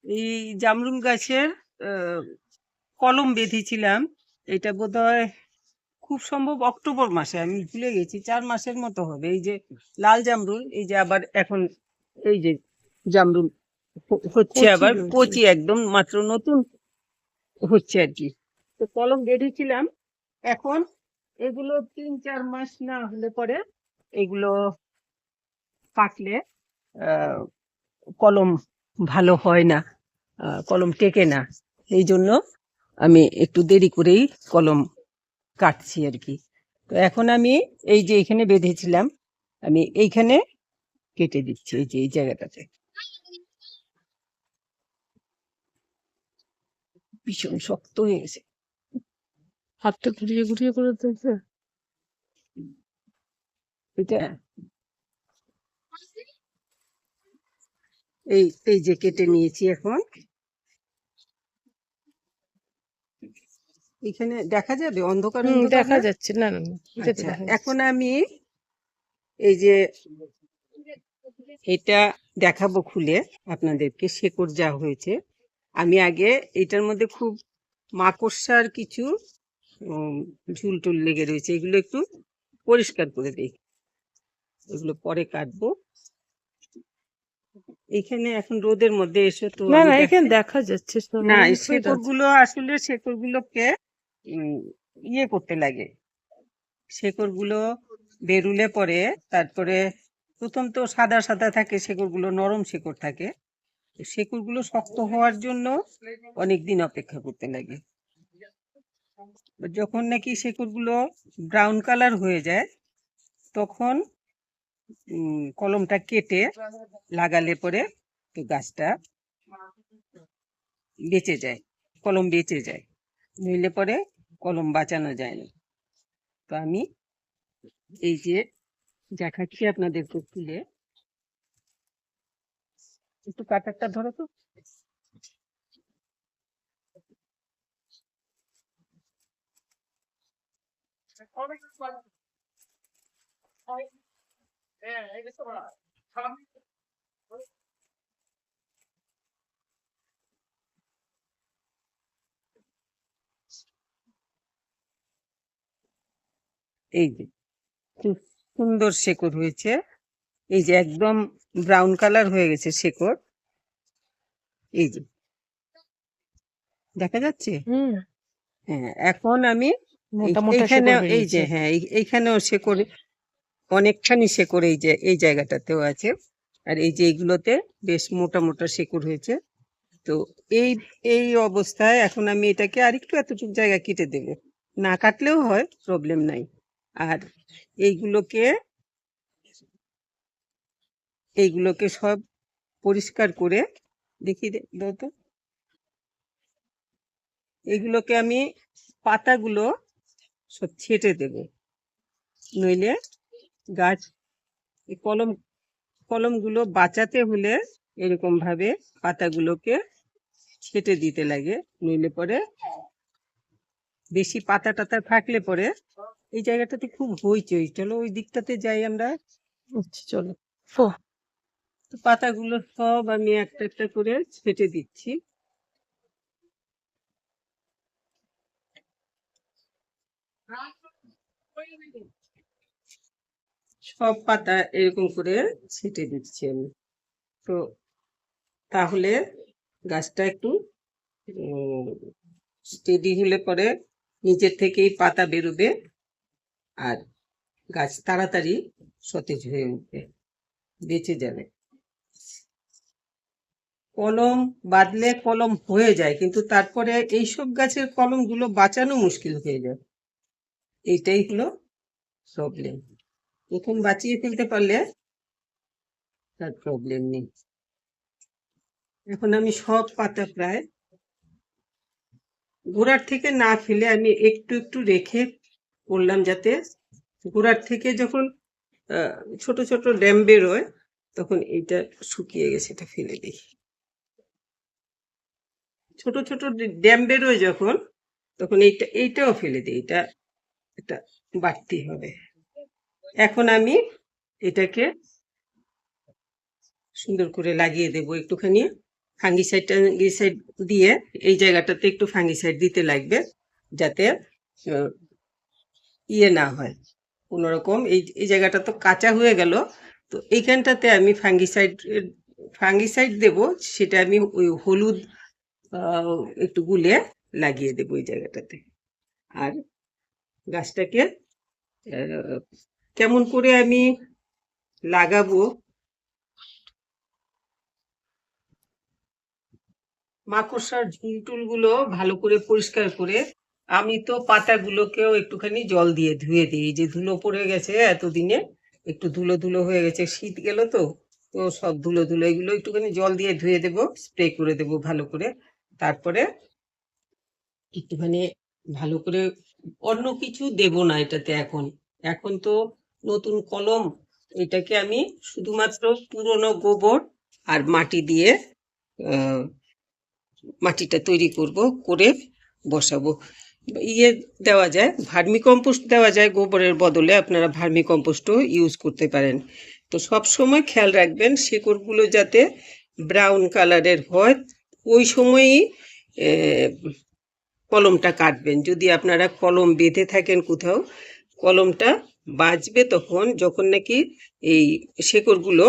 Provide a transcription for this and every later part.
এই জামরুল গাছের কলম বেঁধেছিলাম। এটা বোধহয় খুব সম্ভব অক্টোবর মাসে, আমি ভুলে গেছি, 4 মাসের মতো হবে। এই যে লাল জামরুল, এই যে আবার এখন এই যে জামরুল হচ্ছে, আবার কচি একদম মাত্র নতুন হচ্ছে আর কি। তো কলম বেঁধেছিলাম, এখন এগুলো 3-4 মাস না হলে পরে এগুলো পাকলে কলম ভালো হয় না, কলম টেকে না। এই জন্য আমি একটু দেরি করেই কলম কাটছি আর কি। তো এখন আমি এই যে এখানে বেঁধেছিলাম, আমি এইখানে কেটে দিচ্ছি, এই যে এই জায়গাটাতে। ভীষণ শক্ত হয়ে গেছে, হাতটা ঘুরিয়ে ঘুরিয়ে করে দিয়েছে। এটা এই এই যে কেটে নিয়েছি। এখন এখানে দেখা যাবে অন্ধকার অন্ধকার দেখা না? যাচ্ছে না, না, না, এটাতে আচ্ছা, দেখা যাচ্ছে। এখন আমি এই যে এটা দেখাবো খুলে আপনাদেরকে, শেকড় যা হয়েছে। আমি আগে এটার মধ্যে খুব মাকড়সার কিছু ঝুল টুল লেগে রয়েছে, এগুলো একটু পরিষ্কার করে দিই, এগুলো পরে কাটবো। এখানে এখন রোদের মধ্যে এসে তো না, আমি না, এখানে দেখাই। দেখা যাচ্ছে, না, এই হয়ে যাচ্ছে। শেকড়গুলো আসলে শেকড়গুলোকে ইয়ে করতে লাগে। শেকড়গুলো বেরুলে পরে তারপরে প্রথম তো সাদা সাদা থাকে, শেকড়গুলো নরম শেকড় থাকে। শেকড়গুলো শক্ত হওয়ার জন্য অনেকদিন অপেক্ষা করতে লাগে। যখন নাকি শেকড়গুলো ব্রাউন কালার হয়ে যায়, তখন কলমটা কেটে লাগালে পরে তো গাছটা বেঁচে যায়, কলম বেঁচে যায়। নইলে পরে কলম বাঁচানো যায় না। তো আমি এই যে দেখাচ্ছি আপনাদেরকে খুলে, একটু কাটারটা ধরো তো। এই যে খুব সুন্দর শেকড় হয়েছে, এই যে একদম ব্রাউন কালার হয়ে গেছে শেকড়, এই যে দেখা যাচ্ছে। হ্যাঁ, এখন আমি মোটা মোটা এইখানে শেকড় এই যে বেরিয়েছে। হ্যাঁ এইখানেও শেকড়, অনেকখানি শেকড় এই যে এই জায়গাটাতেও আছে, আর এই যে এইগুলোতে বেশ মোটা মোটা শেকড় হয়েছে। তো এই এই অবস্থায় এখন আমি এটাকে আরেকটু এতটুকু জায়গা কেটে দেব, না কাটলেও হয়, প্রবলেম নাই। আর এইগুলোকে এইগুলোকে সব পরিষ্কার করে দেখি দাও তো। এগুলোকে আমি পাতাগুলো সব ছেটে দেব, নইলে গাছ, এই কলমগুলো বাঁচাতে হলে এরকম ভাবে পাতাগুলোকে ছেটে দিতে লাগে, নইলে পরে বেশি পাতা টাতা থাকলে পরে এই জায়গাটাতে খুব হইচই। চলো ওই দিকটাতে যাই আমরা। আচ্ছা, চলো। তো পাতাগুলো সব আমি একটা একটা করে ছেটে দিচ্ছি। সব পাতা এরকম করে ছেটে দিচ্ছি আমি। তো তাহলে গাছটা একটু স্টেডি হলে পরে নিচের থেকেই পাতা বেরোবে, আর গাছ তাড়াতাড়ি সতেজ হয়ে উঠবে, বেঁচে যাবে। কলম বাঁধলে কলম হয়ে যায়, কিন্তু তারপরে এইসব গাছের কলমগুলো বাঁচানো মুশকিল হয়ে যায়, এইটাই হলো প্রবলেম। প্রথম বাঁচিয়ে ফেলতে পারলে তার প্রবলেম নেই। এখন আমি সব পাতা প্রায় গোড়ার থেকে না ফেলে আমি একটু একটু রেখে করলাম, যাতে গোড়ার থেকে যখন ছোট ছোট ড্যাম বেরোয় তখন এইটা শুকিয়ে গেছে, এটা ফেলে দিই। ছোট ছোট ড্যাম বেরোয় যখন, তখন এইটাও ফেলে দিই, এটা বাড়তি হবে। এখন আমি এটাকে সুন্দর করে লাগিয়ে দেবো একটুখানি, ফাঙ্গিসাইড দিয়ে এই জায়গাটাতে একটু ফাঙ্গিসাইড দিতে লাগবে, যাতে আহ, ইয়ে না হয় কোনোরকম। এই এই জায়গাটা তো কাঁচা হয়ে গেল, তো এইখানটাতে আমি ফাঙ্গিসাইড দেব। সেটা আমি ওই হলুদ একটু গুলে লাগিয়ে দেবো এই জায়গাটাতে। আর গাছটাকে আহ, কেমন করে আমি লাগাবো, মাকড়সার ঝুল গুলো ভালো করে পরিষ্কার করে, আমি তো পাতাগুলোকেও একটুখানি জল দিয়ে ধুয়ে দিই। এই যে ধুলো পড়ে গেছে এতদিনে, একটু ধুলো ধুলো হয়ে গেছে, শীত গেল তো, তো সব ধুলো ধুলো এগুলো একটুখানি জল দিয়ে ধুয়ে দেবো, স্প্রে করে দেবো ভালো করে। তারপরে একটুখানি ভালো করে, অন্য কিছু দেব না এটাতে এখন। এখন তো নতুন কলম, এটাকে আমি শুধুমাত্র পুরনো গোবর আর মাটি দিয়ে আহ মাটিটা তৈরি করব, করে বসাবো। ইয়ে দেওয়া যায়, ভার্মি কম্পোস্ট দেওয়া যায় গোবরের বদলে, আপনারা ভার্মি কম্পোস্টও ইউজ করতে পারেন। তো সব সময় খেয়াল রাখবেন শেকড়গুলো যাতে ব্রাউন কালারের হয়, ওই সময়ই কলমটা কাটবেন। যদি আপনারা কলম বেঁধে থাকেন কোথাও, কলমটা বাজবে তখন যখন নাকি এই শেকড়গুলো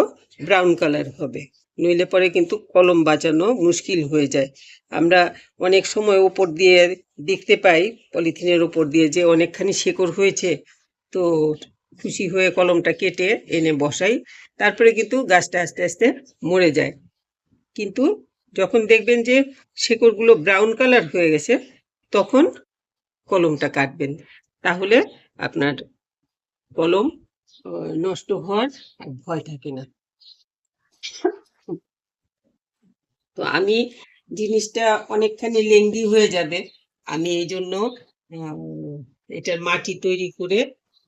ব্রাউন কালার হবে, নইলে পরে কিন্তু কলম বাঁচানো মুশকিল হয়ে যায়। আমরা অনেক সময় ওপর দিয়ে দেখতে পাই, পলিথিনের ওপর দিয়ে, যে অনেকখানি শেকড় হয়েছে, তো খুশি হয়ে কলমটা কেটে এনে বসাই, তারপরে কিন্তু গাছটা আস্তে আস্তে মরে যায়। কিন্তু যখন দেখবেন যে শেকড়গুলো ব্রাউন কালার হয়ে গেছে, তখন কলমটা কাটবেন, তাহলে আপনার কলম নষ্ট হওয়ার আর ভয় থাকে না। তো আমি জিনিসটা অনেকখানি লেংদি হয়ে যাবে, আমি এই জন্য এটার মাটি তৈরি করে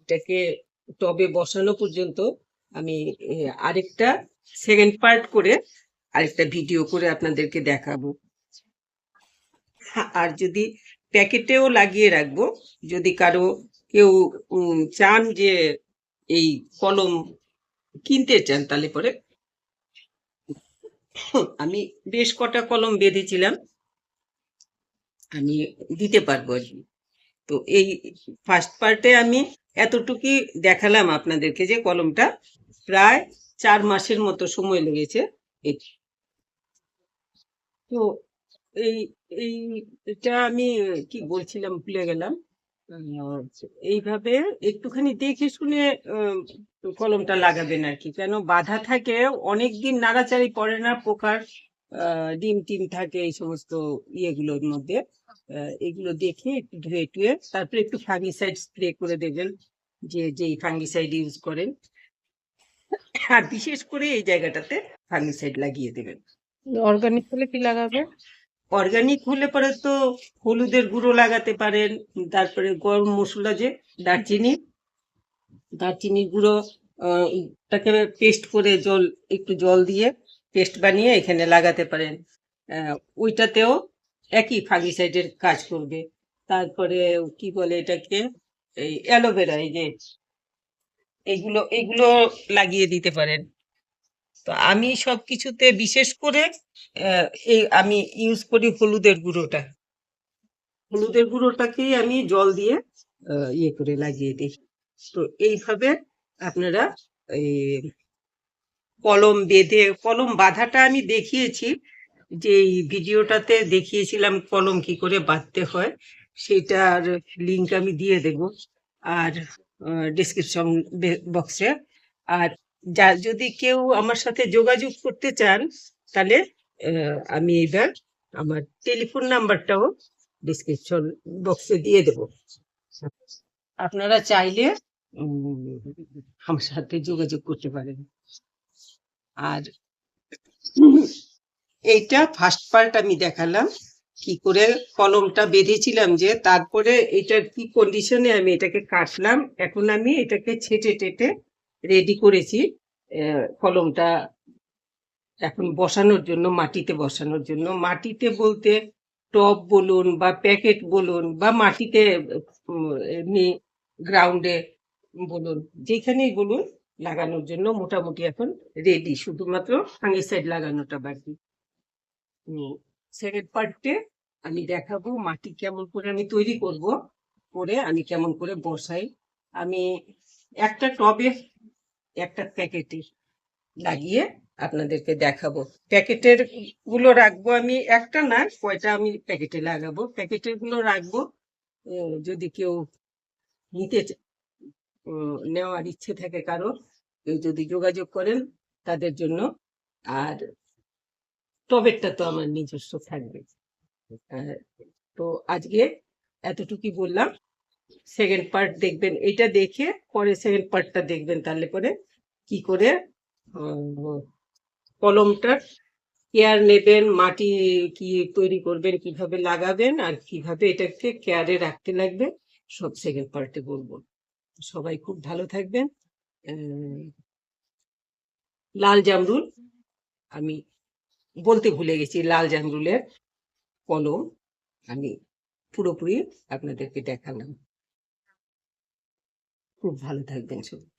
এটাকে টবে বসানো পর্যন্ত আমি আরেকটা সেকেন্ড পার্ট করে আরেকটা ভিডিও করে আপনাদেরকে দেখাবো। আর যদি প্যাকেটেও লাগিয়ে রাখবো, যদি কারো কেউ চান যে এই কলম কিনতে চান, তাহলে পরে আমি বেশ কটা কলম বেঁধেছিলাম, আমি দিতে পারবো আর কি। তো এই ফার্স্ট পার্টে আমি এতটুকুই দেখালাম আপনাদেরকে, যে কলমটা প্রায় 4 মাসের মতো সময় লেগেছে। তো এই এই এটা আমি কি বলছিলাম ভুলে গেলাম। এইভাবে একটুখানি দেখে শুনে কলমটা লাগাবেন আর কি, কেন বাধা থাকে, অনেক দিন নাড়াচাড়ি পড়ে না, পোকার ডিম টিম থাকে এই সমস্ত ইয়েগুলোর মধ্যে। এগুলো দেখে একটু ধুয়ে টুয়ে তারপরে একটু ফাঙ্গিসাইড স্প্রে করে দেবেন, যেই ফাঙ্গিসাইড ইউজ করেন, আর বিশেষ করে এই জায়গাটাতে ফাঙ্গিসাইড লাগিয়ে দেবেন। অর্গানিক হলে কি লাগাবে? অর্গানিক হলে পরে তো হলুদের গুঁড়ো লাগাতে পারেন, তারপরে গরম মশলা, যে দারচিনির গুঁড়ো, তাকে পেস্ট করে একটু জল দিয়ে পেস্ট বানিয়ে এখানে লাগাতে পারেন। ওইটাতেও একই ফাঙ্গিসাইডের কাজ করবে। তারপরে কি বলে এটাকে, এই অ্যালোভেরা, এই যে এইগুলো এইগুলো লাগিয়ে দিতে পারেন। তো আমি সবকিছুতে বিশেষ করে এই আমি ইউজ করি হলুদের গুঁড়োটাকেই আমি জল দিয়ে ইয়ে করে লাগিয়ে দিই। তো এইভাবে আপনারা এই কলম বাঁধাটা আমি দেখিয়েছি, যে এই ভিডিওটাতে দেখিয়েছিলাম কলম কি করে বাঁধতে হয়, সেটার লিংক আমি দিয়ে দেব আর ডিসক্রিপশন বক্সে। আর যদি কেউ আমার সাথে যোগাযোগ করতে চান, তাহলে আমি এবার আমার টেলিফোন নাম্বারটাও ডিসক্রিপশন বক্সে দিয়ে দেব, আপনারা চাইলে আমার সাথে যোগাযোগ করতে পারেন। আর এইটা ফার্স্ট পার্ট আমি দেখালাম, কি করে কলমটা বেঁধেছিলাম, যে তারপরে এটার কি কন্ডিশনে আমি এটাকে কাটলাম, এখন আমি এটাকে ছেটে টেটে রেডি করেছি কলমটা এখন বসানোর জন্য, মাটিতে বসানোর জন্য। মাটিতে বলতে টব বলুন বা প্যাকেট বলুন বা মাটিতে এমনি গ্রাউন্ডে বলুন, যেখানেই বলুন, লাগানোর জন্য মোটামুটি এখন রেডি, শুধুমাত্র ফাঙ্গিসাইড লাগানোটা বাকি। সেকেন্ড পার্টে আমি দেখাবো মাটি কেমন করে আমি তৈরি করব, করে আমি কেমন করে বসাই। আমি একটা টবে একটা প্যাকেটে লাগিয়ে আপনাদেরকে দেখাবো। প্যাকেটের গুলো রাখবো আমি, একটা না কয়টা আমি প্যাকেটে লাগাবো, প্যাকেটের গুলো রাখবো। যদি কেউ নিতে নেওয়ার ইচ্ছে থাকে কারো, কেউ যদি যোগাযোগ করেন তাদের জন্য। আর টবেরটা তো আমার নিজস্ব থাকবে। আহ, তো আজকে এতটুকুই বললাম। সেকেন্ড পার্ট দেখবেন, এটা দেখে পরে সেকেন্ড পার্টটা দেখবেন, তাহলে করে কি করে কলমটার কেয়ার নেবেন, মাটি কি তৈরি করবেন, কিভাবে লাগাবেন, আর কিভাবে এটাকে কেয়ারে রাখতে লাগবে, সব সেকেন্ড পার্টে বলবো। সবাই খুব ভালো থাকবেন। লাল জামরুল, আমি বলতে ভুলে গেছি, লাল জামরুলের কলম আমি পুরোপুরি আপনাদেরকে দেখালাম। খুব ভালো থাকবেন সবাই।